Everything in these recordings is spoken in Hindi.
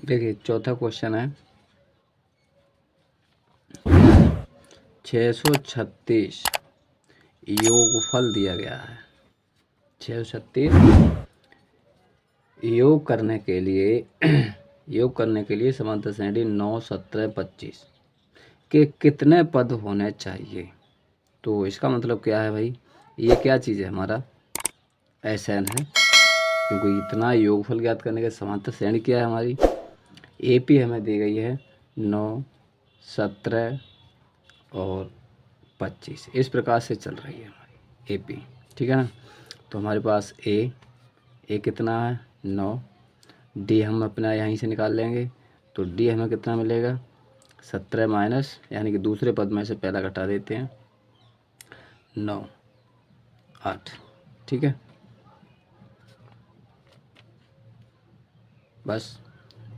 देखिए चौथा क्वेश्चन है 636 योगफल दिया गया है। 636 योग करने के लिए समांतर श्रेणी 9, 17, 25 के कितने पद होने चाहिए। तो इसका मतलब क्या है भाई, ये क्या चीज़ है, हमारा एसएन है, क्योंकि इतना योगफल ज्ञात करने के समांतर श्रेणी क्या है हमारी एपी हमें दी गई है 9, 17 और 25। इस प्रकार से चल रही है हमारी एपी, ठीक है ना। तो हमारे पास ए कितना है 9, डी हम अपना यहीं से निकाल लेंगे, तो डी हमें कितना मिलेगा 17 माइनस, यानी कि दूसरे पद में से पहला घटा देते हैं 9, 8, ठीक है। बस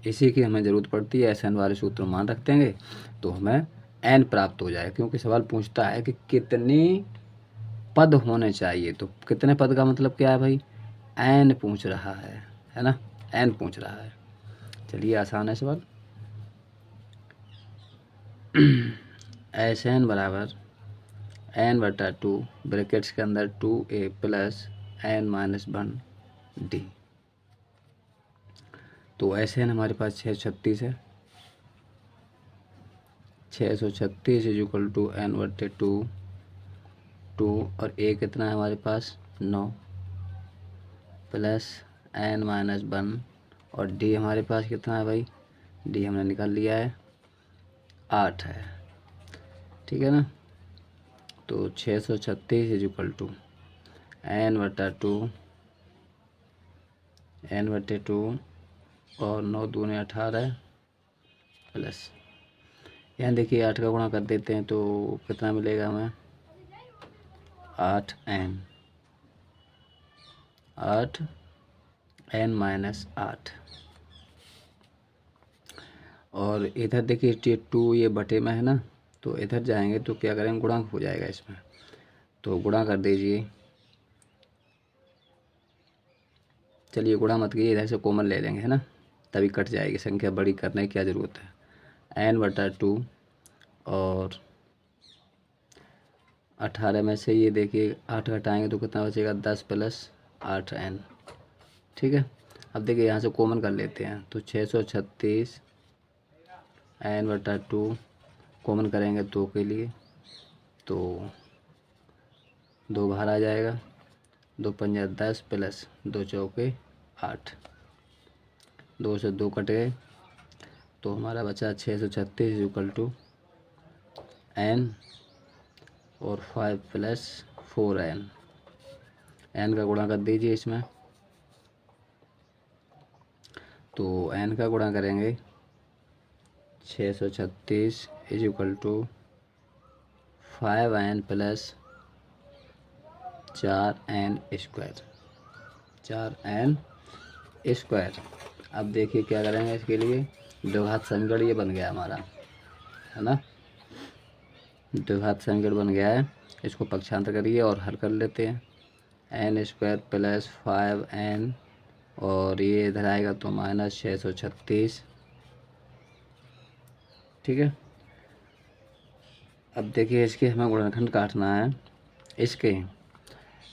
इसी की हमें ज़रूरत पड़ती है। एसएन वाले सूत्र मान रख देंगे तो हमें एन प्राप्त हो जाए, क्योंकि सवाल पूछता है कि कितने पद होने चाहिए। तो कितने पद का मतलब क्या है भाई, एन पूछ रहा है ना, एन पूछ रहा है। चलिए आसान है सवाल। एस एन बराबर एन बटा 2 ब्रैकेट्स के अंदर 2a plus n minus 1 d. तो एस एन हमारे पास 636 है, 636 इज इक्वल टू एन बटे 2 और ए कितना है हमारे पास 9 प्लस एन माइनस 1 और डी हमारे पास कितना है भाई, डी हमने निकाल लिया है 8 है, ठीक है ना। तो 636 इज इक्वल टू एन बटा 2 और 9 दूने 18 प्लस, यहाँ देखिए 8 का गुणा कर देते हैं तो कितना मिलेगा हमें 8 एन माइनस 8। और इधर देखिए 2 ये बटे में है ना, तो इधर जाएंगे तो क्या करेंगे गुणांक हो जाएगा इसमें, तो गुणा कर दीजिए। चलिए गुणा मत कीजिए, इधर से कॉमन ले लेंगे है ना, तभी कट जाएगी, संख्या बड़ी करने की क्या ज़रूरत है। एन बटा 2 और 18 में से ये देखिए 8 घटाएंगे तो कितना बचेगा 10 प्लस 8 एन, ठीक है। अब देखिए यहाँ से कॉमन कर लेते हैं तो 636 एन बटा 2 कॉमन करेंगे 2 के लिए तो 2 बाहर आ जाएगा, 2 पंजा 10 प्लस 2 चौके 8, 2 से 2 कट गए तो हमारा बचा 636 इक्वल टू एन और 5 प्लस 4 एन का गुणा कर दीजिए इसमें, तो एन का गुणा करेंगे 636 is equal to 5n plus 4n square, 4n square. अब देखिए क्या करेंगे इसके लिए, द्विघात समीकरण ये बन गया हमारा है ना, द्विघात समीकरण बन गया है। इसको पक्षांतर करिए और हल कर लेते हैं, एन स्क्वायर प्लस 5n और ये इधर आएगा तो माइनस 636, ठीक है। अब देखिए इसके हमें गुणनखंड काटना है, इसके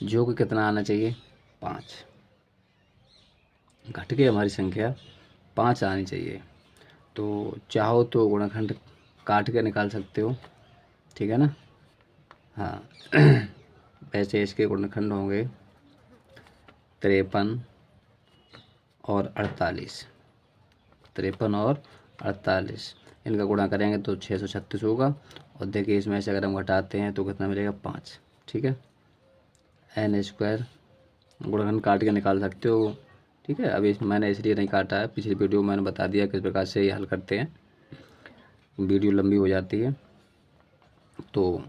जो कि कितना आना चाहिए 5, घट के हमारी संख्या 5 आनी चाहिए। तो चाहो तो गुणनखंड काट के निकाल सकते हो, ठीक है ना। हाँ वैसे इसके गुणनखंड होंगे 53 और 48, 53 और 48, इनका गुणा करेंगे तो 636 होगा। और देखिए इसमें से अगर हम घटाते हैं तो कितना मिलेगा 5, ठीक है। एन स्क्वायर गुणनखंड काट के निकाल सकते हो, ठीक है। अभी मैंने इसलिए नहीं काटा है, पिछली वीडियो में मैंने बता दिया किस प्रकार से ये हल करते हैं, वीडियो लंबी हो जाती है। तो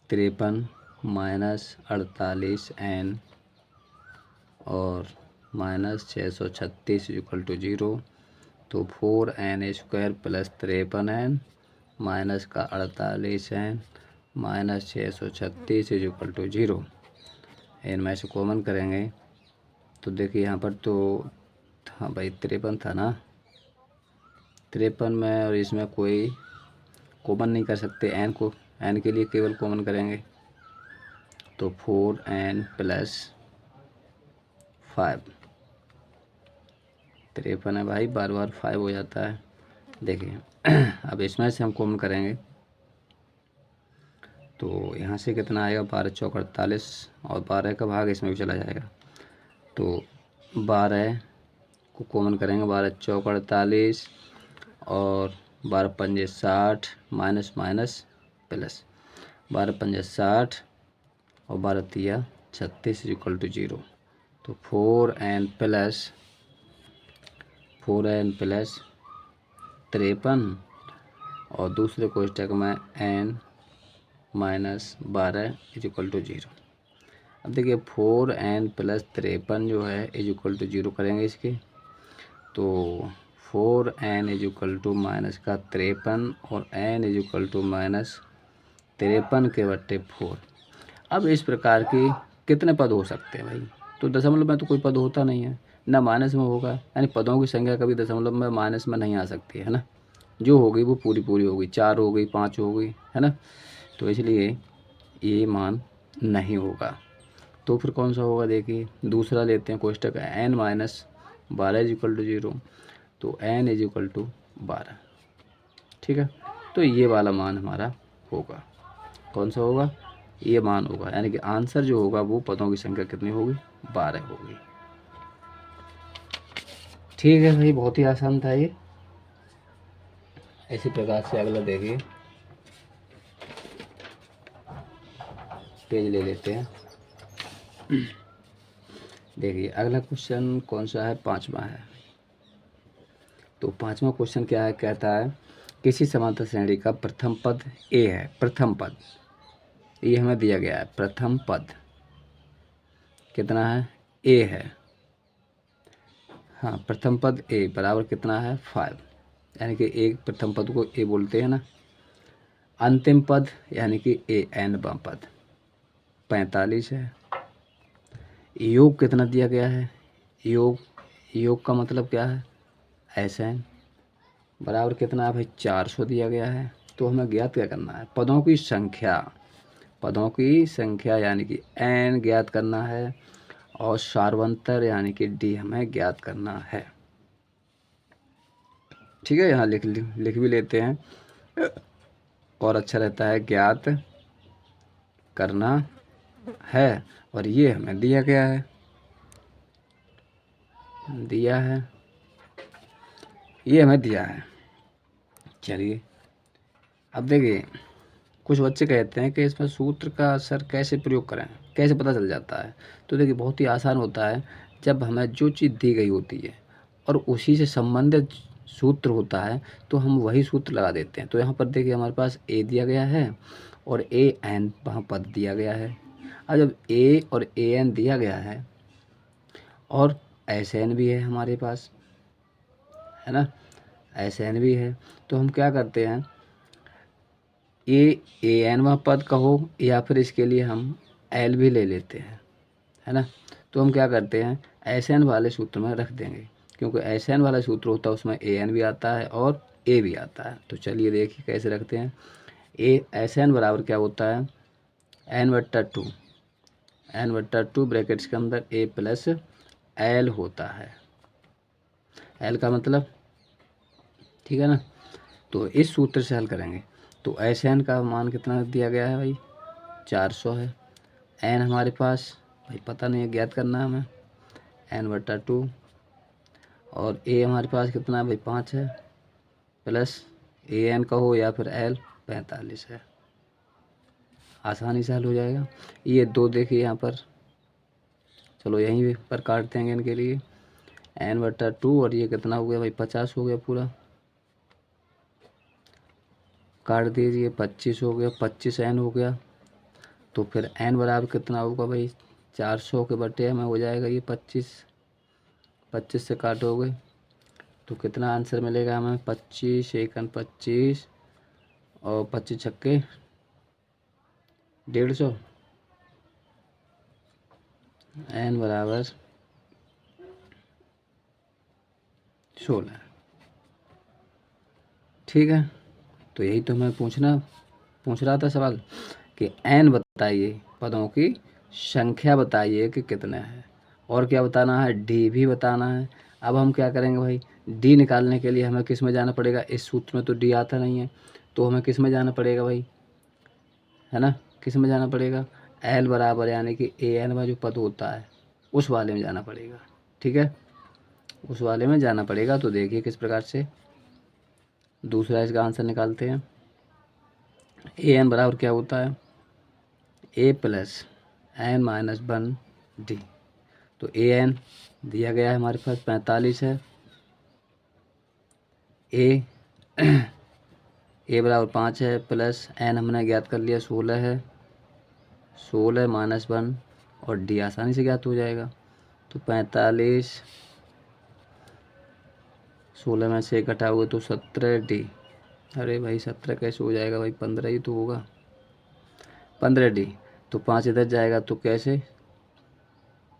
53 माइनस 48 एन और माइनस 636 इक्वल टू 0, तो 4n square plus 53n minus का 48n माइनस 636 इक्वल टू 0। इनमें से कॉमन करेंगे तो देखिए यहाँ पर तो हाँ भाई 53 था ना, 53 में, और इसमें कोई कॉमन नहीं कर सकते, एन को, एन के लिए केवल कॉमन करेंगे तो 4n + 5, 53 है भाई, बार बार 5 हो जाता है। देखिए अब इसमें से हम कॉमन करेंगे तो यहाँ से कितना आएगा, 12 चौक 48, और 12 का भाग इसमें भी चला जाएगा तो 12 को कॉमन करेंगे, 12 चौक 48 और 12 पंजे 60, माइनस माइनस प्लस, 12 पंजे 60 और 12 तिया 36 इक्वल टू 0। तो 4n + 53 और दूसरे कोष्टक में n - 12 इक्वल टू 0। अब देखिए 4n + 53 जो है इक्वल टू 0 करेंगे इसके, तो 4n इक्वल टू माइनस का 53 और n इक्वल टू -53 के बट्टे 4। अब इस प्रकार के कितने पद हो सकते हैं भाई, तो दशमलव में तो कोई पद होता नहीं है, ना माइनस में होगा, यानी पदों की संख्या कभी दशमलव में माइनस में नहीं आ सकती है ना, जो होगी वो पूरी पूरी होगी, 4 हो गई, 5 हो गई, है ना, तो इसलिए ये मान नहीं होगा। तो फिर कौन सा होगा, देखिए दूसरा लेते हैं कोष्टक n - 12 इक्वल टू 0, तो n इक्वल टू 12, ठीक है, तो ये वाला मान हमारा होगा, कौन सा होगा, ये मान होगा, यानी कि आंसर जो होगा वो पदों की संख्या कितनी होगी, 12 होगी। ठीक है भाई, बहुत ही आसान था ये। इसी प्रकार से अगला देखिए, पेज ले लेते हैं। देखिए अगला क्वेश्चन कौन सा है, 5वां है। तो 5वां क्वेश्चन क्या है, कहता है किसी समांतर श्रेणी का प्रथम पद ए है, प्रथम पद ये हमें दिया गया है, प्रथम पद कितना है, ए है, हाँ प्रथम पद ए बराबर कितना है, 5, यानी कि एक प्रथम पद को ए बोलते हैं ना। अंतिम पद यानी कि n वां पद 45 है। योग कितना दिया गया है, योग का मतलब क्या है, Sn बराबर कितना है भाई, 400 दिया गया है। तो हमें ज्ञात क्या करना है, पदों की संख्या, पदों की संख्या यानी कि n ज्ञात करना है, और सार्वंतर यानी कि d हमें ज्ञात करना है। ठीक है, यहाँ लिख भी लेते हैं, और अच्छा रहता है, ज्ञात करना है, और ये हमें दिया गया है, ये हमें दिया है। चलिए अब देखिए, कुछ बच्चे कहते हैं कि इसमें सूत्र का सर कैसे प्रयोग करें, कैसे पता चल जाता है। तो देखिए बहुत ही आसान होता है, जब हमें जो चीज़ दी गई होती है और उसी से संबंधित सूत्र होता है तो हम वही सूत्र लगा देते हैं। तो यहाँ पर देखिए हमारे पास ए दिया गया है और ए एन वहाँ पद दिया गया है। अब जब ए और ए एन दिया गया है और एस एन भी है हमारे पास, है ना, एस एन भी है, तो हम क्या करते हैं, ए एनवा पद कहो या फिर इसके लिए हम एल भी ले लेते हैं, है ना। तो हम क्या करते हैं, एस एन वाले सूत्र में रख देंगे, क्योंकि एस एन वाला सूत्र होता है उसमें ए एन भी आता है और ए भी आता है। तो चलिए देखिए कैसे रखते हैं, ए एस एन बराबर क्या होता है, n/2, n/2 ब्रैकेट्स के अंदर ए प्लस एल होता है, एल का मतलब, ठीक है ना। तो इस सूत्र से हल करेंगे, तो एस एन का मान कितना दिया गया है भाई, 400 है। एन हमारे पास भाई पता नहीं है, ज्ञात करना है हमें, n/2, और ए हमारे पास कितना है भाई, 5 है, प्लस ए एन का हो या फिर एल 45 है। आसानी से हल हो जाएगा। ये दो देखिए यहाँ पर, चलो यहीं पर काट देंगे इनके लिए, n/2 और ये कितना हो गया भाई, 50 हो गया पूरा, काट दीजिए, 25 हो गया, 25 n हो गया। तो फिर n बराबर कितना होगा भाई, 400 के बटे में हो जाएगा ये 25, 25 से काटोगे तो कितना आंसर मिलेगा हमें, 25 एकन 25 और 25 छक्के 150, n बराबर 16। ठीक है, तो यही तो हमें पूछ रहा था सवाल कि n बताइए, पदों की संख्या बताइए कि कितने हैं, और क्या बताना है, d भी बताना है। अब हम क्या करेंगे भाई, d निकालने के लिए हमें किस में जाना पड़ेगा, इस सूत्र में तो d आता नहीं है, तो हमें किस में जाना पड़ेगा भाई, है ना, किस में जाना पड़ेगा, l बराबर यानी कि an में जो पद होता है उस वाले में जाना पड़ेगा। ठीक है, उस वाले में जाना पड़ेगा। तो देखिए किस प्रकार से दूसरा इसका आंसर निकालते हैं। ए एन बराबर क्या होता है, ए प्लस एन माइनस 1 डी। तो ए एन दिया गया है हमारे पास 45 है, ए बराबर 5 है, प्लस एन हमने ज्ञात कर लिया 16 है, 16 माइनस 1, और डी आसानी से ज्ञात हो जाएगा। तो 45, 16 में से घटा हुआ तो 17 डी। अरे भाई 17 कैसे हो जाएगा भाई, 15 ही तो होगा, 15 डी। तो 5 इधर जाएगा तो कैसे,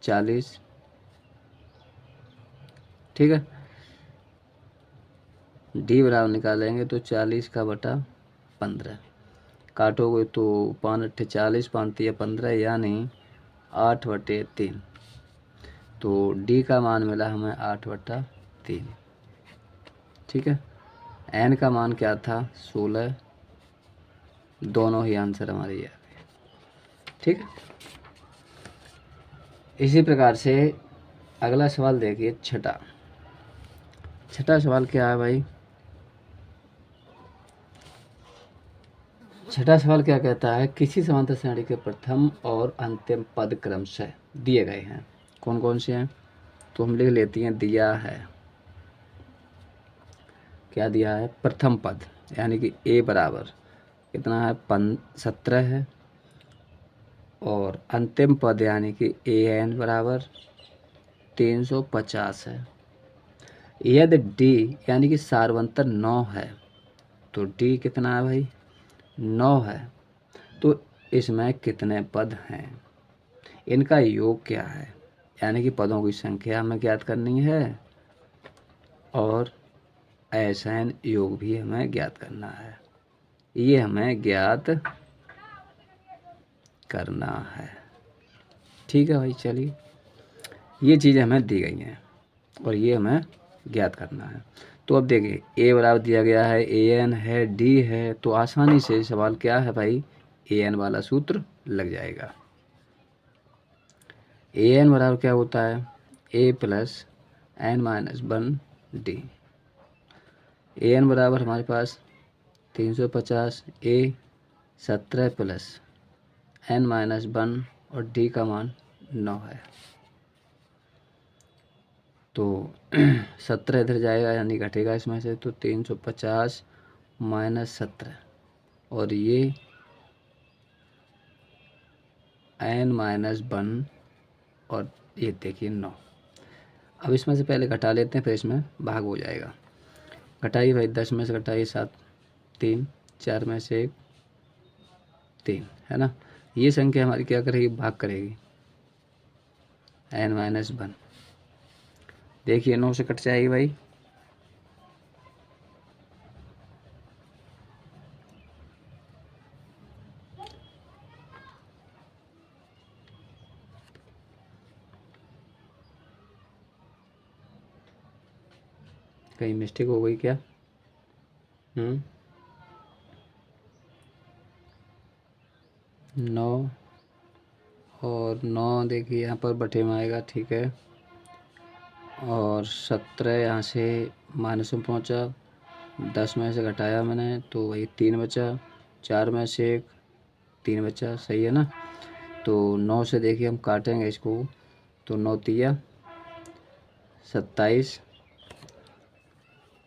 40। ठीक है, डी बराबर निकालेंगे तो 40 का बटा 15, काटोगे तो 5 अट्ठे 40, 5 तिया 15, यानी 8/3। तो डी का मान मिला हमें 8/3। ठीक है, एन का मान क्या था, 16। दोनों ही आंसर हमारे ये आ गए। ठीक है, इसी प्रकार से अगला सवाल देखिए, छठा सवाल क्या है भाई, छठा सवाल क्या कहता है, किसी समांतर श्रेणी के प्रथम और अंतिम पद क्रमशः दिए गए हैं, कौन कौन से हैं, तो हम लिख लेते हैं, दिया है, क्या दिया है, प्रथम पद यानी कि ए बराबर कितना है, 17 है, और अंतिम पद यानी कि ए एन बराबर 350 है। यदि डी यानी कि सार्वंतर 9 है, तो डी कितना है भाई, 9 है, तो इसमें कितने पद हैं, इनका योग क्या है, यानी कि पदों की संख्या हमें ज्ञात करनी है, और आसन योग भी हमें ज्ञात करना है, ये हमें ज्ञात करना है। ठीक है भाई, चलिए ये चीज़ें हमें दी गई हैं और ये हमें ज्ञात करना है। तो अब देखिए, ए बराबर दिया गया है, ए एन है, डी है, तो आसानी से सवाल क्या है भाई, ए एन वाला सूत्र लग जाएगा। ए एन बराबर क्या होता है, ए plus n minus 1 D. A N बराबर हमारे पास 350, ए 17 प्लस एन माइनस 1, और डी का मान 9 है। तो 17 इधर जाएगा यानी घटेगा इसमें से, तो 350 माइनस 17, और ये एन माइनस 1, और ये देखिए 9। अब इसमें से पहले घटा लेते हैं, फिर इसमें भाग हो जाएगा। घटाइए भाई, 10 में से घटाइए 7, 3, 4 में से 1, 3, है ना। ये संख्या हमारी क्या करेगी, भाग करेगी, एन माइनस 1। देखिए 9 से कट जाएगी भाई, कहीं मिस्टेक हो गई क्या, 9, और 9 देखिए यहाँ पर बटे में आएगा, ठीक है, और 17 यहाँ से माइनस में पहुँचा, 10 में से घटाया मैंने तो वही 3 बचा, 4 में से 1, 3 बचा, सही है ना। तो 9 से देखिए हम काटेंगे इसको, तो 9 तिया 27,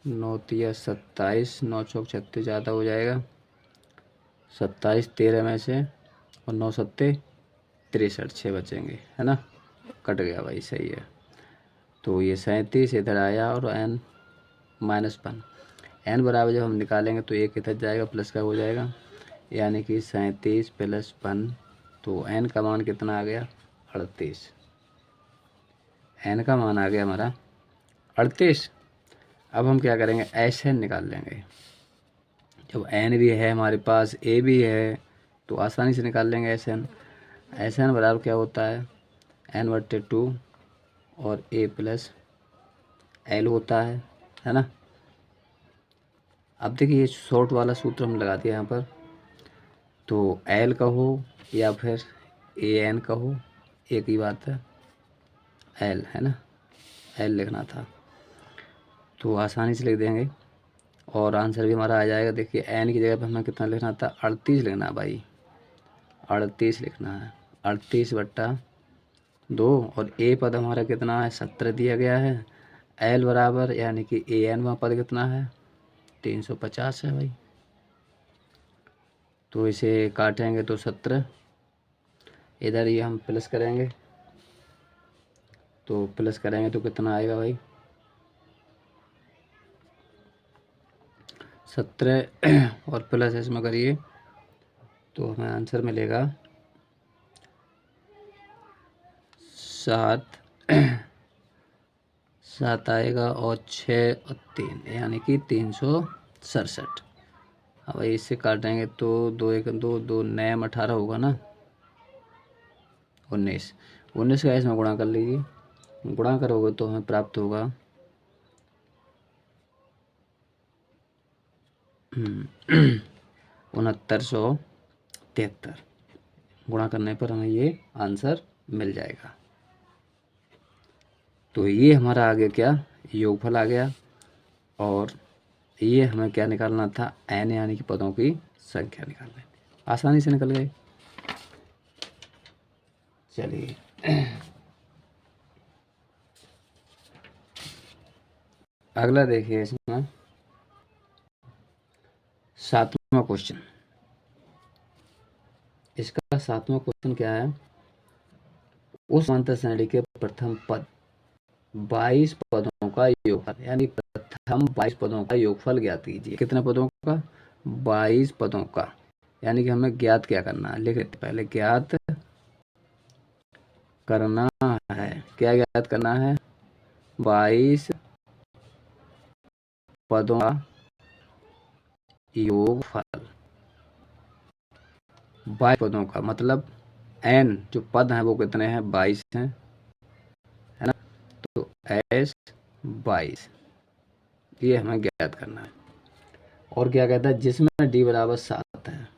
9 तिया 27, 9 चौक 36, ज़्यादा हो जाएगा, 27 13 में से, और 9 सत्ते 63, 6 बचेंगे, है ना, कट गया भाई, सही है। तो ये 37 इधर आया, और एन माइनस 1, एन बराबर जब हम निकालेंगे तो एक इधर जाएगा, प्लस का हो जाएगा, यानी कि 37 प्लस 1, तो एन का मान कितना आ गया, 38। एन का मान आ गया हमारा 38। अब हम क्या करेंगे, एस एन निकाल लेंगे। जब एन भी है हमारे पास, ए भी है, तो आसानी से निकाल लेंगे एस एन। एस एन बराबर क्या होता है, n/2 और a प्लस एल होता है ना। अब देखिए ये शॉर्ट वाला सूत्र हम लगा दिया यहाँ पर, तो एल कहो या फिर ए एन कहो, एक ही बात है, एल है ना, एल लिखना था, तो आसानी से लिख देंगे और आंसर भी हमारा आ जाएगा। देखिए एन की जगह पर हमें कितना लिखना था, 38 लिखना है भाई, 38 लिखना है, 38/2। और ए पद हमारा कितना है, 17 दिया गया है। एल बराबर यानी कि ए एन वहाँ पद कितना है, 350 है भाई। तो इसे काटेंगे तो 17, इधर ये हम प्लस करेंगे, तो प्लस करेंगे तो कितना आएगा भाई, 17 और प्लस इसमें करिए तो हमें आंसर मिलेगा 7 7 आएगा, और 6 और 3 यानी कि 367। अब इससे काटेंगे तो 2 1 2 2 9 18 होगा ना, 19 19 का इसमें गुणा कर लीजिए, गुणा करोगे तो हमें प्राप्त होगा 6973। गुणा करने पर हमें ये आंसर मिल जाएगा। तो ये हमारा आ गया क्या, योगफल आ गया। और ये हमें क्या निकालना था, एन यानी कि पदों की संख्या निकालनी, आसानी से निकल गए। चलिए अगला देखिए, इसमें 7वां क्वेश्चन। इसका 7वां क्वेश्चन क्या है, उस समांतर श्रेणी के प्रथम पद 22 पदों का योगफल, यानी प्रथम 22 पदों का योगफल ज्ञात कीजिए। कितने पदों का, 22 पदों का, यानी कि हमें ज्ञात क्या करना है, लिख लेते पहले, ज्ञात करना है। क्या ज्ञात करना है, 22 पदों का योगफल। 22 पदों का मतलब एन जो पद हैं वो कितने हैं, 22 हैं, है ना। तो एस 22 ये हमें ज्ञात करना है। और क्या कहता है, जिसमें डी बराबर 7 है,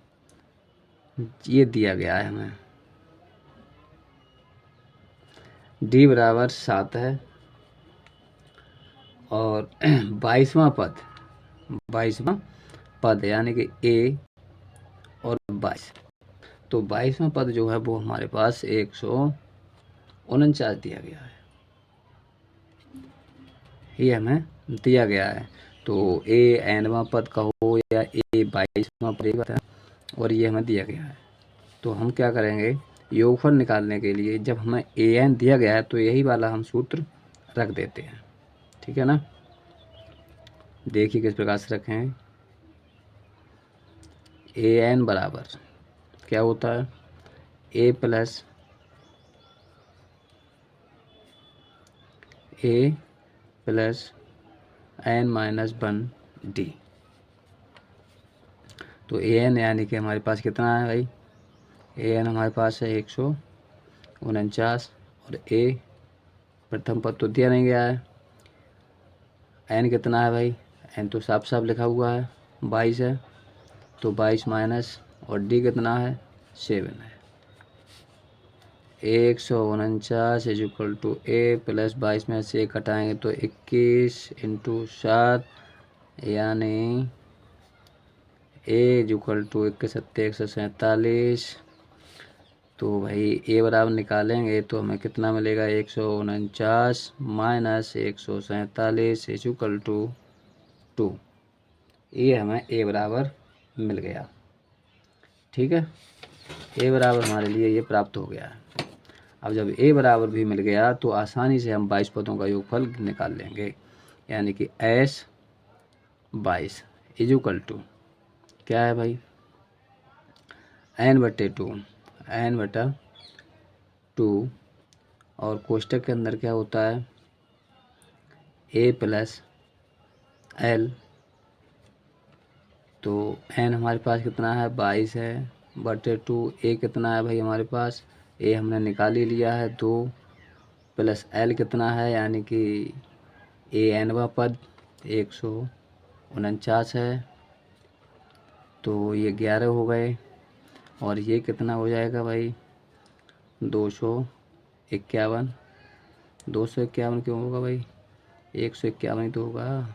ये दिया गया है हमें, डी बराबर 7 है। और 22वां पद यानी कि ए और 22, तो 22वां पद जो है वो हमारे पास 149 दिया गया है, ये हमें दिया गया है। तो ए एनवां पद कहो या ए 22वां पद, और ये हमें दिया गया है। तो हम क्या करेंगे, योगफल निकालने के लिए जब हमें ए एन दिया गया है तो यही वाला हम सूत्र रख देते हैं, ठीक है ना। देखिए किस प्रकार से रखें, ए एन बराबर क्या होता है, ए प्लस n-1 डी। तो ए एन यानी कि हमारे पास कितना है भाई, ए एन हमारे पास है 149, और ए प्रथम पद तो दिया नहीं गया है, एन कितना है भाई, एन तो साफ साफ लिखा हुआ है 22 है, तो 22 माइनस, और डी कितना है 7 है। 149 is equal to a plus 22 में से घटाएंगे तो 21 इंटू 7, यानी ए इज इक्वल टू 147। तो भाई ए बराबर निकालेंगे तो हमें कितना मिलेगा, 149 माइनस 147 इज इक्वल टू 2। ये हमें ए बराबर मिल गया, ठीक है। ए बराबर हमारे लिए ये प्राप्त हो गया है। अब जब ए बराबर भी मिल गया तो आसानी से हम 22 पदों का योगफल निकाल लेंगे, यानी कि एस 22 इज इक्वल टू क्या है भाई, n/2 और कोष्टक के अंदर क्या होता है, a प्लस एल, तो एन हमारे पास कितना है 22 है बटे 2। ए कितना है भाई हमारे पास, ए हमने निकाल ही लिया है 2 प्लस एल कितना है यानी कि ए एनवा पद 149 है, तो ये 11 हो गए। और ये कितना हो जाएगा भाई 251। 251 क्यों होगा भाई, 151 ही तो होगा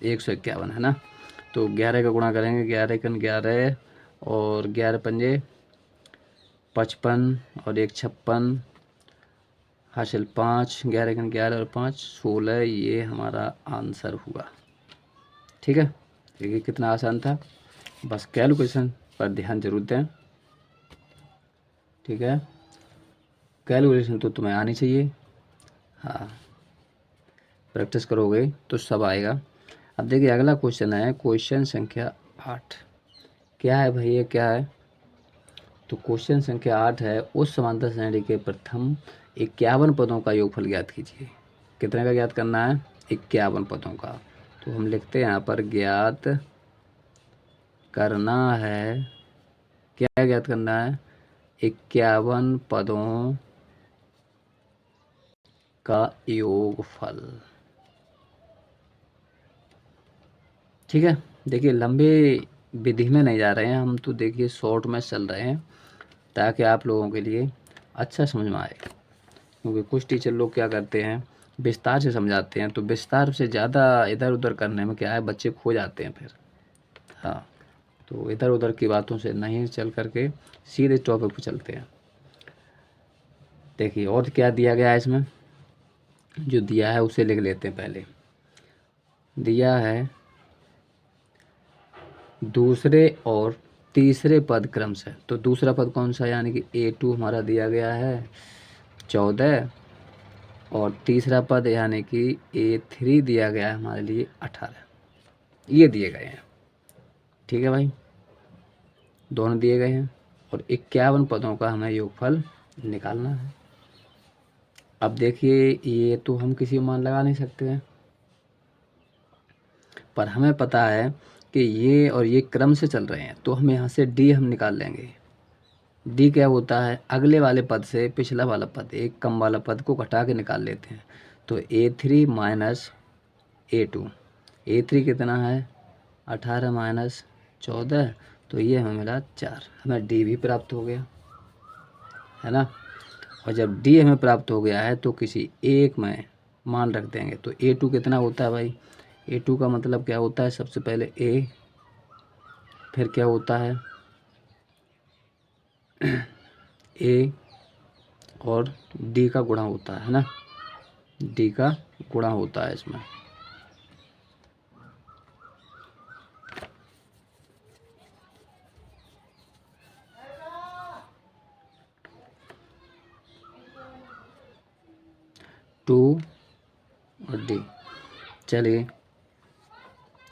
151 है ना। तो 11 का गुणा करेंगे, 11 कन 11 और 11 पंजे 55 और 1 56 हासिल 5, 11 कन 11 और 5 16, ये हमारा आंसर हुआ। ठीक है, देखिए कितना आसान था, बस कैलकुलेशन पर ध्यान जरूर दें। ठीक है, कैलकुलेशन तो तुम्हें आनी चाहिए, हाँ प्रैक्टिस करोगे तो सब आएगा। अब देखिए अगला क्वेश्चन है क्वेश्चन संख्या 8। क्या है भाई ये क्या है, तो क्वेश्चन संख्या 8 है उस समांतर श्रेणी के प्रथम 51 पदों का योगफल ज्ञात कीजिए। कितने का ज्ञात करना है, 51 पदों का। तो हम लिखते हैं यहाँ पर ज्ञात करना है, क्या ज्ञात करना है 51 पदों का योगफल। ठीक है, देखिए लंबे विधि में नहीं जा रहे हैं हम, तो देखिए शॉर्ट में चल रहे हैं ताकि आप लोगों के लिए अच्छा समझ में आए। क्योंकि कुछ टीचर लोग क्या करते हैं विस्तार से समझाते हैं, तो विस्तार से ज़्यादा इधर उधर करने में क्या है बच्चे खो जाते हैं फिर। हाँ, तो इधर उधर की बातों से नहीं चल करके सीधे टॉपिक पर चलते हैं। देखिए और क्या दिया गया है इसमें, जो दिया है उसे लिख लेते हैं। पहले दिया है दूसरे और तीसरे पद क्रम से, तो दूसरा पद कौन सा, यानी कि A2 हमारा दिया गया है 14 और तीसरा पद यानी कि A3 दिया गया है हमारे लिए 18, ये दिए गए हैं। ठीक है भाई, दोनों दिए गए हैं और 51 पदों का हमें योगफल निकालना है। अब देखिए ये तो हम किसी मान लगा नहीं सकते हैं, पर हमें पता है कि ये और ये क्रम से चल रहे हैं, तो हम यहाँ से डी हम निकाल लेंगे। डी क्या होता है, अगले वाले पद से पिछला वाला पद, एक कम वाला पद को घटा के निकाल लेते हैं। तो A3 माइनस A2, A3 कितना है 18 माइनस 14, तो ये हमें मिला 4, हमें डी भी प्राप्त हो गया है ना। और जब डी हमें प्राप्त हो गया है तो किसी एक में मान रख देंगे। तो A2 कितना होता है भाई, A2 का मतलब क्या होता है, सबसे पहले A, फिर क्या होता है A और D का गुणा होता है ना, D का गुणा होता है इसमें। टू और D, चलिए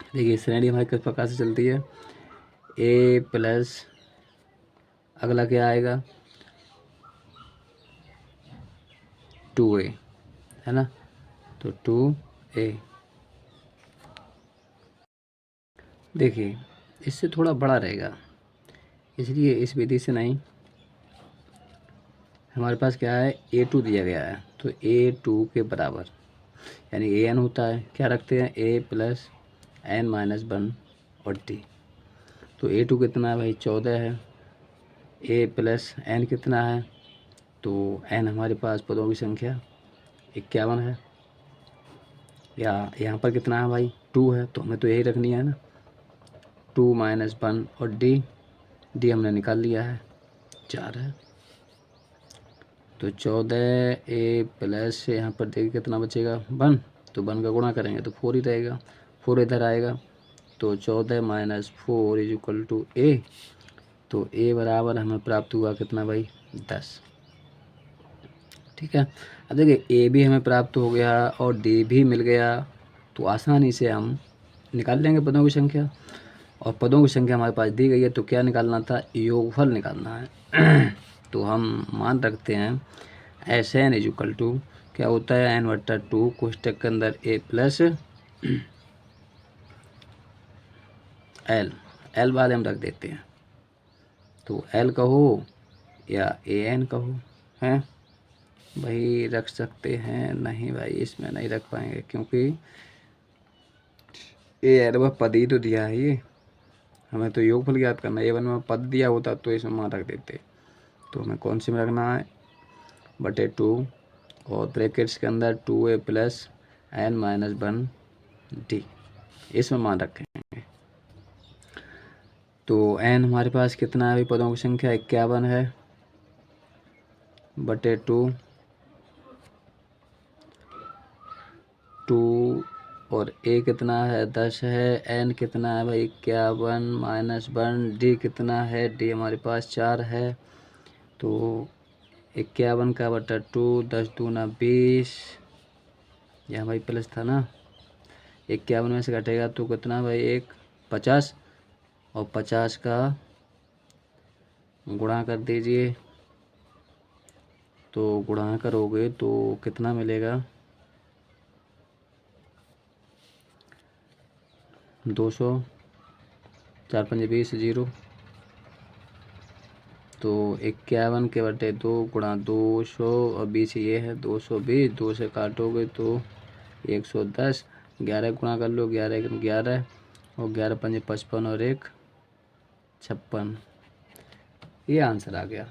देखिए श्रेणी हमारी किस प्रकार से चलती है, A प्लस अगला क्या आएगा 2A है ना, तो 2A। देखिए इससे थोड़ा बड़ा रहेगा, इसलिए इस विधि से नहीं, हमारे पास क्या है A2 दिया गया है, तो A2 के बराबर यानी AN होता है, क्या रखते हैं A प्लस N माइनस 1 और D। तो A2 कितना है भाई 14 है, A प्लस N कितना है, तो N हमारे पास पदों की संख्या 51 है, या यहाँ पर कितना है भाई 2 है, तो हमें तो यही रखनी है ना, 2 माइनस 1 और D हमने निकाल लिया है 4 है। तो 14A प्लस से यहाँ पर देखिए कितना बचेगा 1, तो 1 का गुणा करेंगे तो 4 ही रहेगा, 4 इधर आएगा, तो 14 minus 4 is equal to A। तो A बराबर हमें प्राप्त हुआ कितना भाई 10। ठीक है, अब देखिए A भी हमें प्राप्त हो गया और D भी मिल गया, तो आसानी से हम निकाल लेंगे पदों की संख्या। और पदों की संख्या हमारे पास दी गई है, तो क्या निकालना था, योगफल निकालना है। तो हम मान रखते हैं SN इज इक्वल टू, क्या होता है n/2 कोष्टक के अंदर a प्लस एल बाद हम रख देते हैं, तो एल कहो या an कहो, हैं भाई रख सकते हैं? नहीं भाई, इसमें नहीं रख पाएंगे क्योंकि ए वह पद ही तो दिया है, ये हमें तो योगफल याद करना है। A1 में पद दिया होता तो इसमें मान रख देते। तो हमें कौन सी में रखना है? बटे 2 और ब्रैकेट्स के अंदर 2a प्लस n-1d, इसमें मान रखेंगे। तो n हमारे पास कितना है अभी? पदों की संख्या 51 है, बटे 2 और a कितना है? 10 है। n कितना है भाई? 51 - 1। d कितना है? d हमारे पास 4 है। तो 51 का बटा 2, 10 दूना 20, यहाँ भाई प्लस था ना, 51 में से घटेगा तो कितना भाई? 50, और 50 का गुणा कर दीजिए, तो गुणा करोगे तो कितना मिलेगा? 200, 4 × 5 = 20, 0। तो 51 के बटे 2 गुणा 200 और 20 ये है 220, 2 से काटोगे तो 110, 11 गुणा कर लो, 11 × 11 और 11 × 5 = 55 और 1 56। ये आंसर आ गया।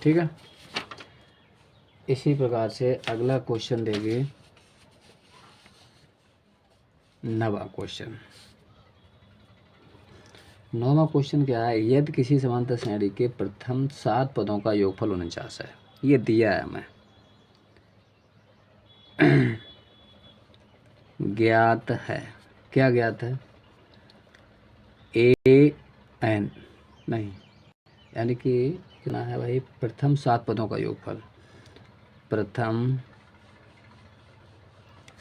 ठीक है, इसी प्रकार से अगला क्वेश्चन देंगे 9वां क्वेश्चन। 9वां क्वेश्चन क्या है? यदि किसी समांतर श्रेणी के प्रथम 7 पदों का योगफल 49 है, ये दिया है हमें, ज्ञात है। क्या ज्ञात है? an नहीं, यानी कि कितना है भाई? प्रथम 7 पदों का योगफल, प्रथम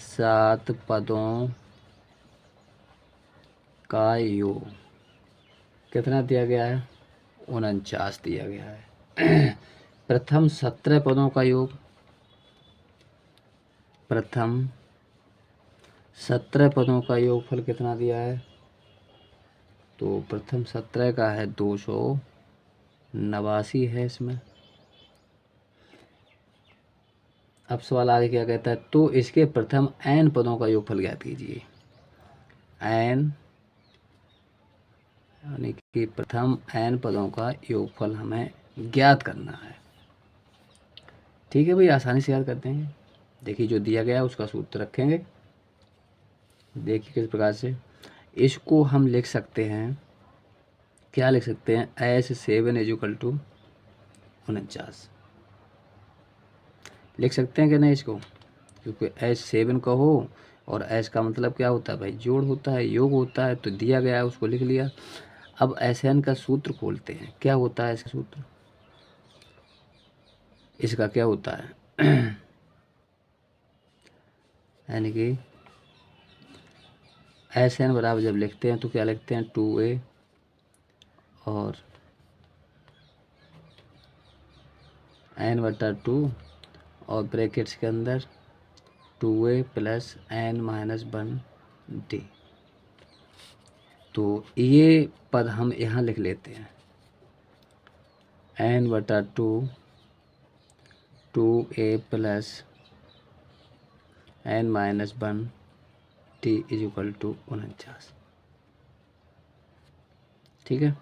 7 पदों का योग कितना दिया गया है? 49 दिया गया है। प्रथम 17 पदों का योग, प्रथम 17 पदों का योगफल कितना दिया है? तो प्रथम 17 का है 289 है इसमें। अब सवाल आगे क्या कहता है? तो इसके प्रथम n पदों का योगफल ज्ञात कीजिए। n यानी कि प्रथम n पदों का योगफल हमें ज्ञात करना है। ठीक है भाई, आसानी से याद करते हैं। देखिए जो दिया गया है उसका सूत्र रखेंगे। देखिए किस प्रकार से इसको हम लिख सकते हैं। क्या लिख सकते हैं? S7 = 49 लिख सकते हैं कि नहीं इसको? क्योंकि S7 का हो और S का मतलब क्या होता है भाई? जोड़ होता है, योग होता है। तो दिया गया है उसको लिख लिया। अब SN का सूत्र खोलते हैं। क्या होता है इसका सूत्र? इसका क्या होता है? यानी कि SN बराबर जब लिखते हैं तो क्या लिखते हैं? 2a और n/2 और ब्रैकेट्स के अंदर 2a प्लस n-1d। तो ये पद हम यहाँ लिख लेते हैं। n/2 2a plus n-1d = 49। ठीक है,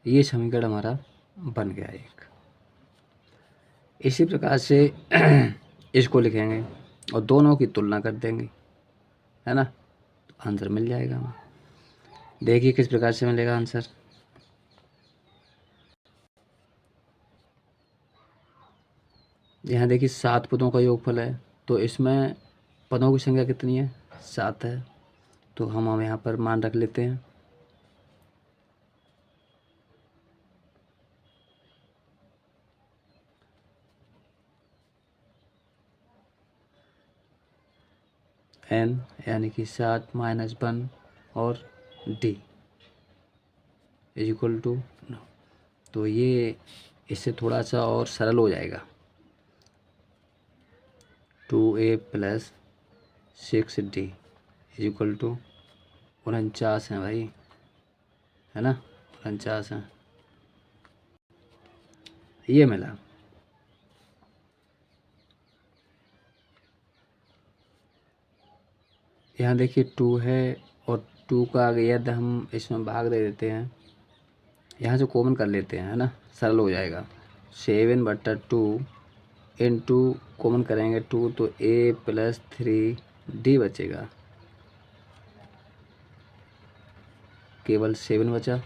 ये समीकरण हमारा बन गया एक। इसी प्रकार से इसको लिखेंगे और दोनों की तुलना कर देंगे, है ना, तो आंसर मिल जाएगा हमें। देखिए किस प्रकार से मिलेगा आंसर। यहाँ देखिए 7 पदों का योगफल है, तो इसमें पदों की संख्या कितनी है? 7 है। तो हम यहाँ पर मान रख लेते हैं। n यानी कि 7 - 1 और d = 9। तो ये इससे थोड़ा सा और सरल हो जाएगा। 2a plus 6d is equal to 49 है भाई, है ना, 49 है, ये मिला। यहाँ देखिए 2 है और 2 का यदि हम इसमें भाग दे देते हैं, यहाँ से कॉमन कर लेते हैं, है ना, सरल हो जाएगा। 7/2 इंटू कॉमन करेंगे 2 तो a प्लस 3d बचेगा, केवल 7 बचा।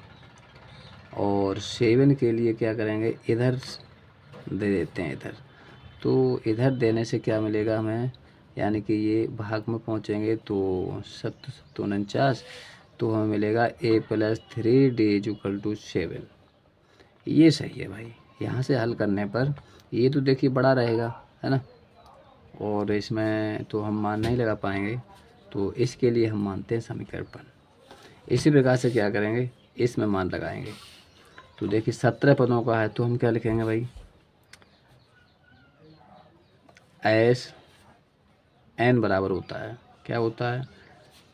और 7 के लिए क्या करेंगे, इधर दे देते हैं इधर, तो इधर देने से क्या मिलेगा हमें, यानी कि ये भाग में पहुँचेंगे तो 7×7=49, तो हमें मिलेगा a plus 3d is equal to 7। ये सही है भाई। यहाँ से हल करने पर ये तो देखिए बड़ा रहेगा, है ना, और इसमें तो हम मान नहीं लगा पाएंगे, तो इसके लिए हम मानते हैं समीकरण। इसी प्रकार से क्या करेंगे, इसमें मान लगाएंगे। तो देखिए 17 पदों का है, तो हम क्या लिखेंगे भाई, एस एन बराबर होता है, क्या होता है,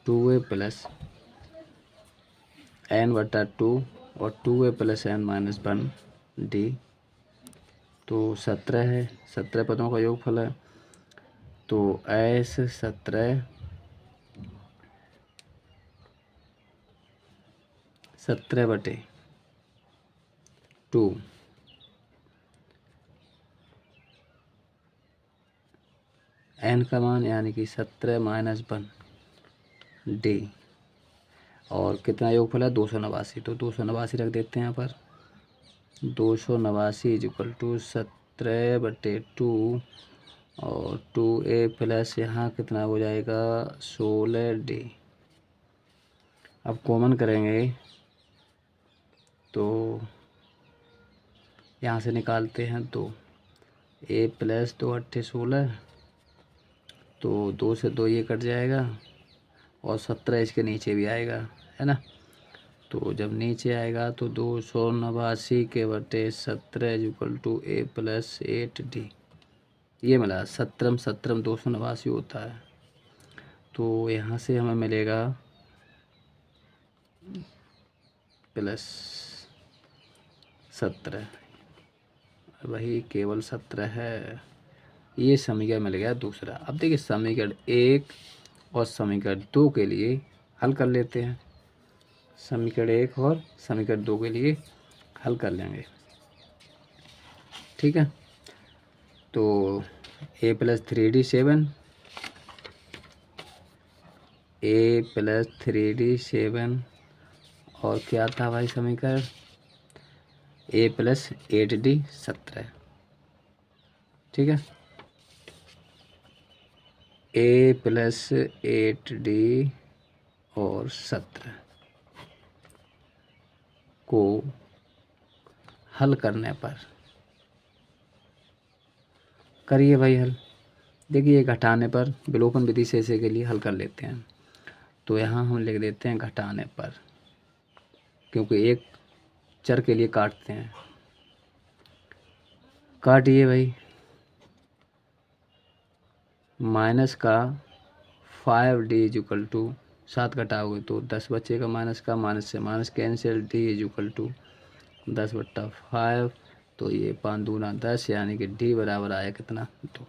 2a प्लस n/2 और 2a प्लस n-1d। तो 17 है, 17 पदों का योगफल है, तो एस 17/2 n का मान यानी कि 17-1d, और कितना योगफल है, 289, तो 289 रख देते हैं यहाँ पर। 289 इज इक्वल टू 17/2 और 2a प्लस यहाँ कितना हो जाएगा, 16d। अब कॉमन करेंगे तो यहाँ से निकालते हैं, तो a प्लस 2×8=16, तो 2 से 2 ये कट जाएगा, और 17 इसके नीचे भी आएगा, है ना। तो जब नीचे आएगा तो 289/17 is equal to a plus 8d, ये मिला। 17 289 होता है, तो यहाँ से हमें मिलेगा प्लस 17, वही केवल 17 है। ये समीकरण मिल गया दूसरा। अब देखिए समीकरण 1 और समीकरण 2 के लिए हल कर लेते हैं। समीकरण 1 और समीकरण 2 के लिए हल कर लेंगे, ठीक है। तो a plus 3d 7, a plus 3d 7, और क्या था भाई समीकरण, a प्लस 8d 17, ठीक है। a प्लस 8d और 17 को हल करने पर, करिए भाई हल। देखिए घटाने पर विलोपन विधि से इसे के लिए हल कर लेते हैं। तो यहाँ हम लिख देते हैं घटाने पर, क्योंकि एक चर के लिए काटते हैं। काटिए भाई, माइनस का 5d इज इक्वल टू 7 घटाओगे तो 10 बचेगा, माइनस का, माइनस से minus cancel, d is equal to 10/5, तो ये 5 दूना 10, यानी कि d बराबर आया कितना, 2।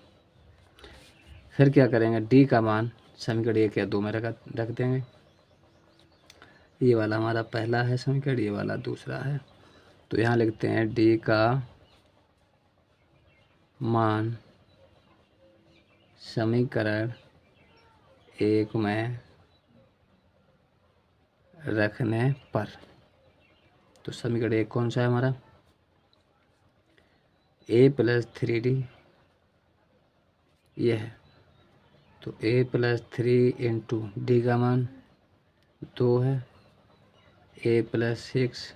फिर क्या करेंगे, d का मान समीकरण 1 या 2 में रख देंगे। ये वाला हमारा पहला है समीकरण, ये वाला दूसरा है। तो यहाँ लिखते हैं d का मान समीकरण 1 में रखने पर, तो समीकरण 1 कौन सा है हमारा, a प्लस 3d, ये है। तो a प्लस 3 इंटू डी का मान 2 है, a plus 6,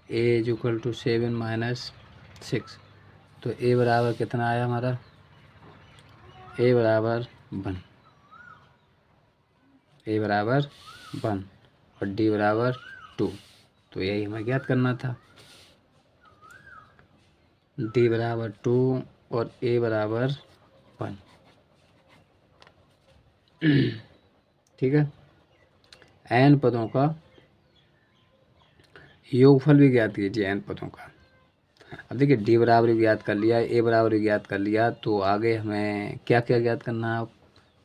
a is equal to 7 minus 6, तो a बराबर कितना आया हमारा, a बराबर 1, a बराबर 1 और d बराबर 2। तो यही हमें ज्ञात करना था। डी बराबर 2 और ए बराबर 1। ठीक है। एन पदों का योगफल भी ज्ञात कीजिए एन पदों का। अब देखिए डी बराबर भी ज्ञात कर लिया, ए बराबर भी ज्ञात कर लिया, तो आगे हमें क्या क्या ज्ञात करना है?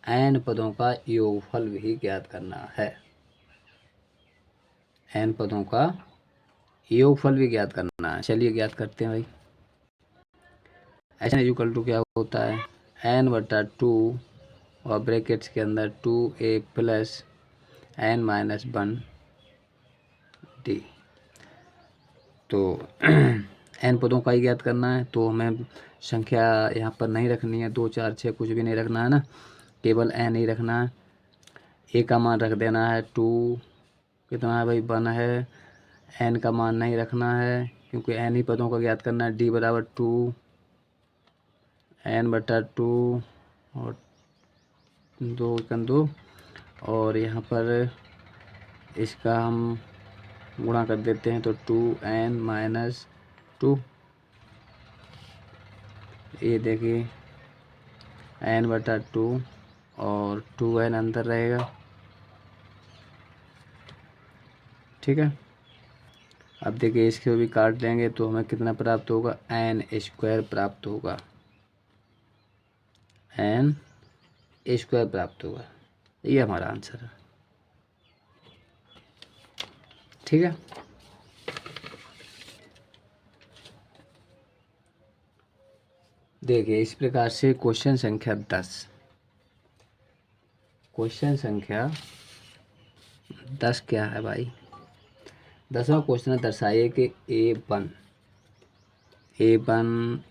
एन पदों का योगफल भी ज्ञात करना है। एन पदों का योगफल भी ज्ञात करना है। चलिए ज्ञात करते हैं भाई। एन इक्वल टू क्या होता है? एन बटा 2 और ब्रैकेट्स के अंदर 2a plus n minus 1 d. तो एन पदों का ही ज्ञात करना है, तो हमें संख्या यहाँ पर नहीं रखनी है, 2 4 6 कुछ भी नहीं रखना है ना, केवल एन ही रखना है। ए का मान रख देना है 2, कितना है भाई 1 है। एन का मान नहीं रखना है क्योंकि एन ही पदों का ज्ञात करना है। डी बराबर 2 एन बटा 2 और 2 और यहाँ पर इसका हम गुणा कर देते हैं तो 2n माइनस 2। ये देखिए n बटा 2 और 2n अंदर रहेगा। ठीक है। अब देखिए इसके भी काट लेंगे तो हमें कितना प्राप्त होगा? n स्क्वायर प्राप्त होगा। n स्क्वायर प्राप्त होगा। ये हमारा आंसर है। ठीक है। देखिए इस प्रकार से क्वेश्चन संख्या 10, क्वेश्चन संख्या 10 क्या है भाई? 10वां क्वेश्चन दर्शाइए कि A1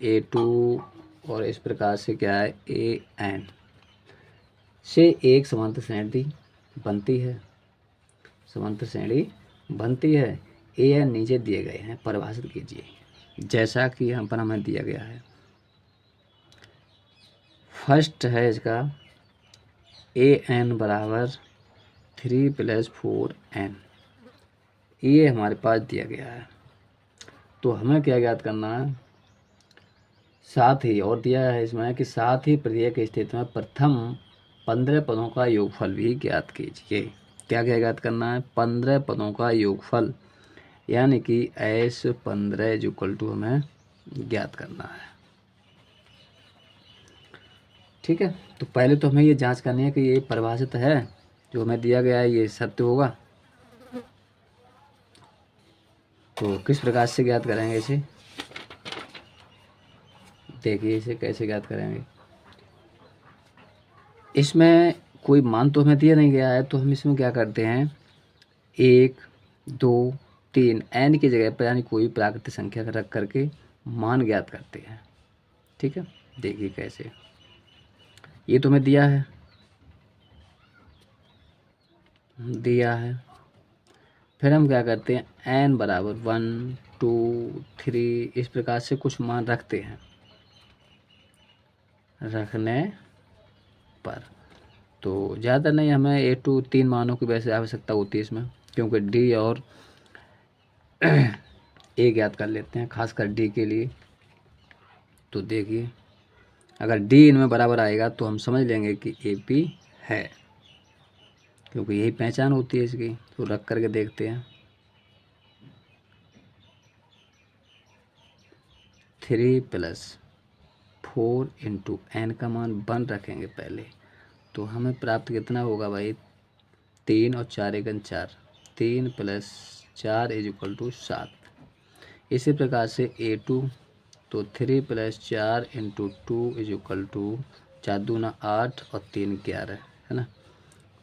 A2 और इस प्रकार से क्या है AN से एक समांतर श्रेणी बनती है। समांतर श्रेणी बनती है। AN नीचे दिए गए हैं, परिभाषित कीजिए जैसा कि यहाँ पर हमें दिया गया है। फर्स्ट है इसका AN बराबर 3 + 4n, ये हमारे पास दिया गया है। तो हमें क्या ज्ञात करना है? साथ ही और दिया है इसमें कि साथ ही प्रत्येक स्थिति में प्रथम 15 पदों का योगफल भी ज्ञात कीजिए। क्या क्या ज्ञात करना है? 15 पदों का योगफल, यानी कि S15 इक्वल टू हमें ज्ञात करना है। ठीक है। तो पहले तो हमें ये जांच करनी है कि ये परिभाषित है, जो हमें दिया गया है ये सत्य होगा। तो किस प्रकार से ज्ञात करेंगे इसे? देखिए इसे कैसे ज्ञात करेंगे। इसमें कोई मान तो हमें दिया नहीं गया है, तो हम इसमें क्या करते हैं 1 2 3 n की जगह पर यानी कोई प्राकृतिक संख्या रख करके मान ज्ञात करते हैं। ठीक है। देखिए कैसे, ये तो हमें दिया है फिर हम क्या करते हैं n बराबर 1 2 3 इस प्रकार से कुछ मान रखते हैं। रखने पर तो ज़्यादा नहीं, हमें A2 3 मानों की वैसे आवश्यकता होती है इसमें, क्योंकि D और A ज्ञात कर लेते हैं खासकर D के लिए। तो देखिए अगर D इनमें बराबर आएगा तो हम समझ लेंगे कि AP है, क्योंकि यही पहचान होती है इसकी। तो रख करके देखते हैं 3 + 4 × n का मान 1 रखेंगे पहले, तो हमें प्राप्त कितना होगा भाई? 3 और 4 × 4 3 + 4 = 7। इसी प्रकार से A2 तो 3 + 4 × 2 = 4 दूना 8 और 3 11 है ना।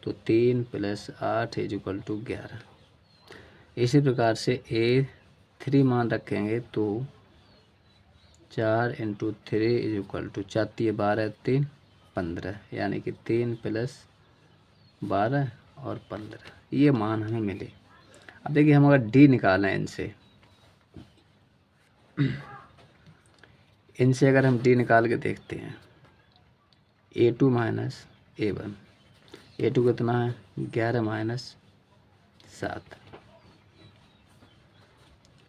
तो 3 + 8 = 11। इसी प्रकार से A3 मान रखेंगे तो 4 × 3 = 4 12 3 15, यानी कि 3 + 12 और 15 ये मान हमें मिले। अब देखिए हम अगर D निकालें इनसे अगर हम D निकाल के देखते हैं A2 - A1, A2 कितना है 11 - 7,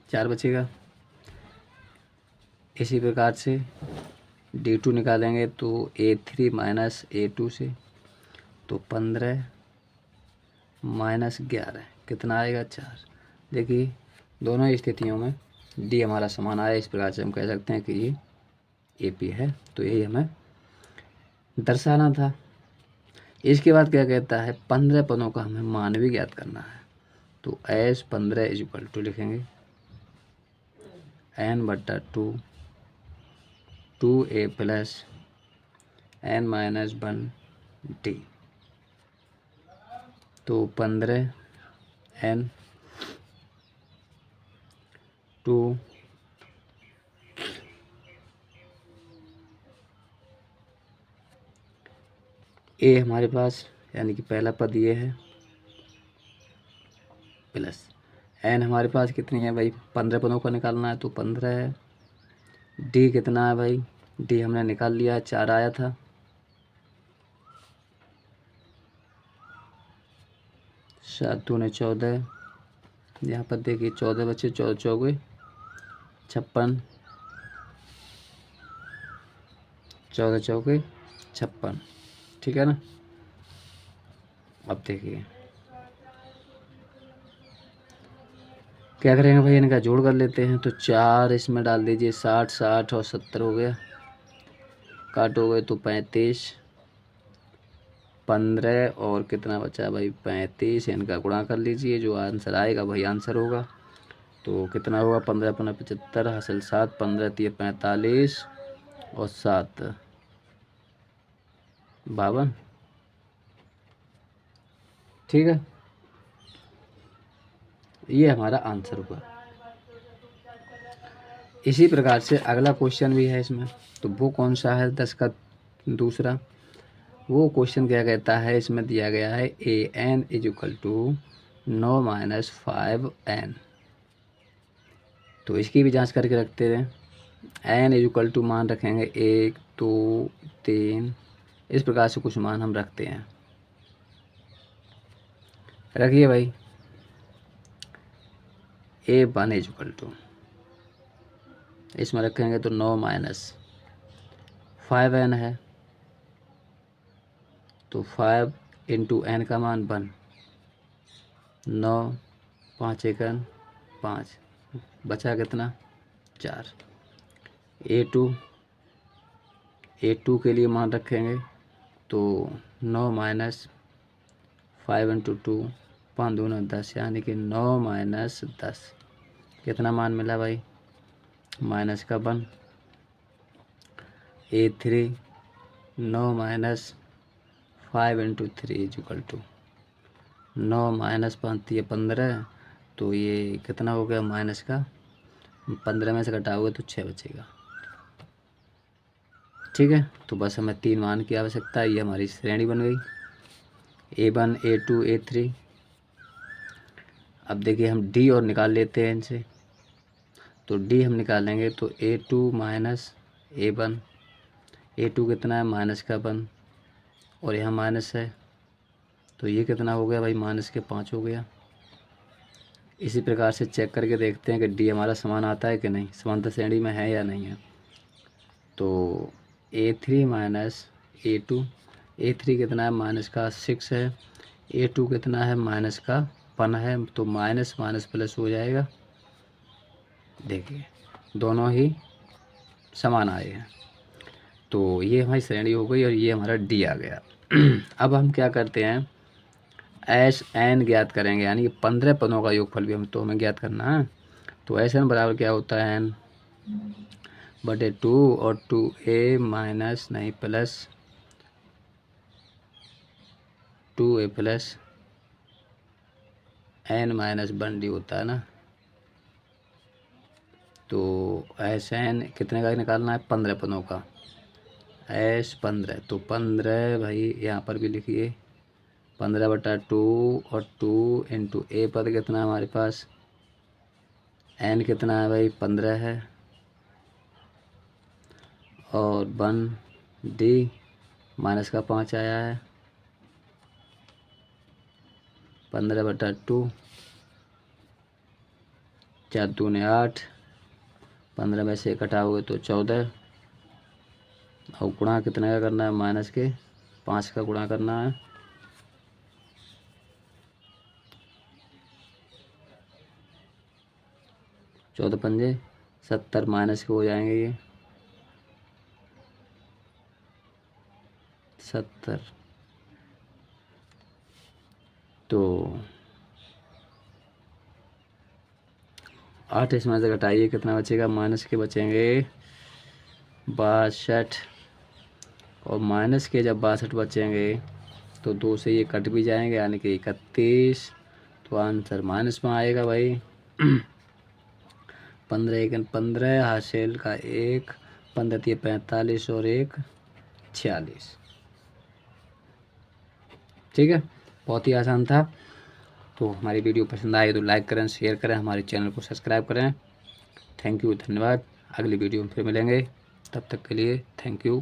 4 बचेगा। इसी प्रकार से D2 निकालेंगे तो A3 माइनस A2 से, तो 15 माइनस 11 कितना आएगा 4। देखिए दोनों ही स्थितियों में D हमारा समान आया। इस प्रकार से हम कह सकते हैं कि ये AP है। तो यही हमें दर्शाना था। इसके बाद क्या कहता है, 15 पदों का हमें मान भी ज्ञात करना है। तो एस 15 इज इक्वल टू लिखेंगे n/2 2a plus n minus 1 d। तो 15 n 2 a हमारे पास यानी कि पहला पद ये है, प्लस n हमारे पास कितनी है भाई, 15 पदों का निकालना है तो 15 है। d कितना है भाई, d हमने निकाल लिया, 4 आया था। 7 दूने 14, यहाँ पर देखिए 14 बच्चे, 14 चौके 56, 14 चौके 56, ठीक है ना। अब देखिए क्या करेंगे भाई, इनका जोड़ कर लेते हैं। तो 4 इसमें डाल दीजिए, 60 60 और 70 हो गया, काटोगे तो 35, 15 और कितना बचा भाई 35, इनका गुणा कर लीजिए, जो आंसर आएगा वही आंसर होगा। तो कितना होगा, 15 15 75 हासिल 7, 15 3 45 और 7 52, ठीक है। ये हमारा आंसर हुआ। इसी प्रकार से अगला क्वेश्चन भी है इसमें। तो वो कौन सा है, 10 का दूसरा। वो क्वेश्चन क्या कहता है, इसमें दिया गया है an is equal to 9 minus 5n। तो इसकी भी जांच करके रखते हैं। n इज इक्वल टू मान रखेंगे 1 2 3, इस प्रकार से कुछ मान हम रखते हैं। रखिए भाई, a1 इज इक्वल टू, इसमें रखेंगे तो 9 माइनस 5n है, तो 5 इंटू n का मान 1, 9 5 1 5, बचा कितना 4। A2 के लिए मान रखेंगे तो 9 माइनस 5 इंटू 2, 5 दूना 10, यानी कि 9 माइनस 10, कितना मान मिला भाई माइनस का 1। A3 9 minus 5 into 3 is equal to 9 minus 5 ये 15, तो ये कितना हो गया माइनस का 15 में से घटाओगे तो 6 बचेगा, ठीक है। तो बस हमें 3 मान की आवश्यकता है। ये हमारी श्रेणी बन गई A1 A2 A3। अब देखिए हम D और निकाल लेते हैं इनसे। तो D हम निकालेंगे तो A2 माइनस A1, A2 कितना है माइनस का 1 और यहाँ माइनस है, तो ये कितना हो गया भाई माइनस के 5 हो गया। इसी प्रकार से चेक करके देखते हैं कि D हमारा समान आता है कि नहीं, समांतर श्रेणी में है या नहीं है। तो A3 माइनस A2, A3 कितना है माइनस का 6 है, A2 कितना है माइनस का 1 है, तो माइनस माइनस प्लस हो जाएगा। देखिए दोनों ही समान आए हैं, तो ये हमारी श्रेणी हो गई और ये हमारा D आ गया। अब हम क्या करते हैं, SN ज्ञात करेंगे, यानी कि 15 पदों का योगफल भी हमें ज्ञात करना है। तो SN बराबर क्या होता है, n/2 और 2a माइनस नहीं plus 2a plus n minus 1d होता है ना। तो SN कितने का निकालना है, 15 पदों का, S 15, तो 15 भाई यहाँ पर भी लिखिए 15/2 और 2 इंटू a पद कितना हमारे पास, n कितना है भाई 15 है और 1d माइनस का 5 आया है, 15/2, 4 दूने 8, 15 में से 1 घटाओगे तो 14, और गुणा कितने का करना है, माइनस के 5 का गुणा करना है। चौदह पंजे 70, माइनस के हो जाएंगे ये 70। तो 8 इसमें से घटाइए, कितना बचेगा, माइनस के बचेंगे 62, और माइनस के जब 62 बचेंगे तो 2 से ये कट भी जाएंगे, यानी कि 31। तो आंसर माइनस में आएगा भाई। 15 1 15, हासिल का 1, 15 3 45 और 1 46। ठीक है, बहुत ही आसान था। तो हमारी वीडियो पसंद आए तो लाइक करें, शेयर करें, हमारे चैनल को सब्सक्राइब करें। थैंक यू, धन्यवाद। अगली वीडियो में फिर मिलेंगे, तब तक के लिए थैंक यू,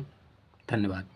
धन्यवाद।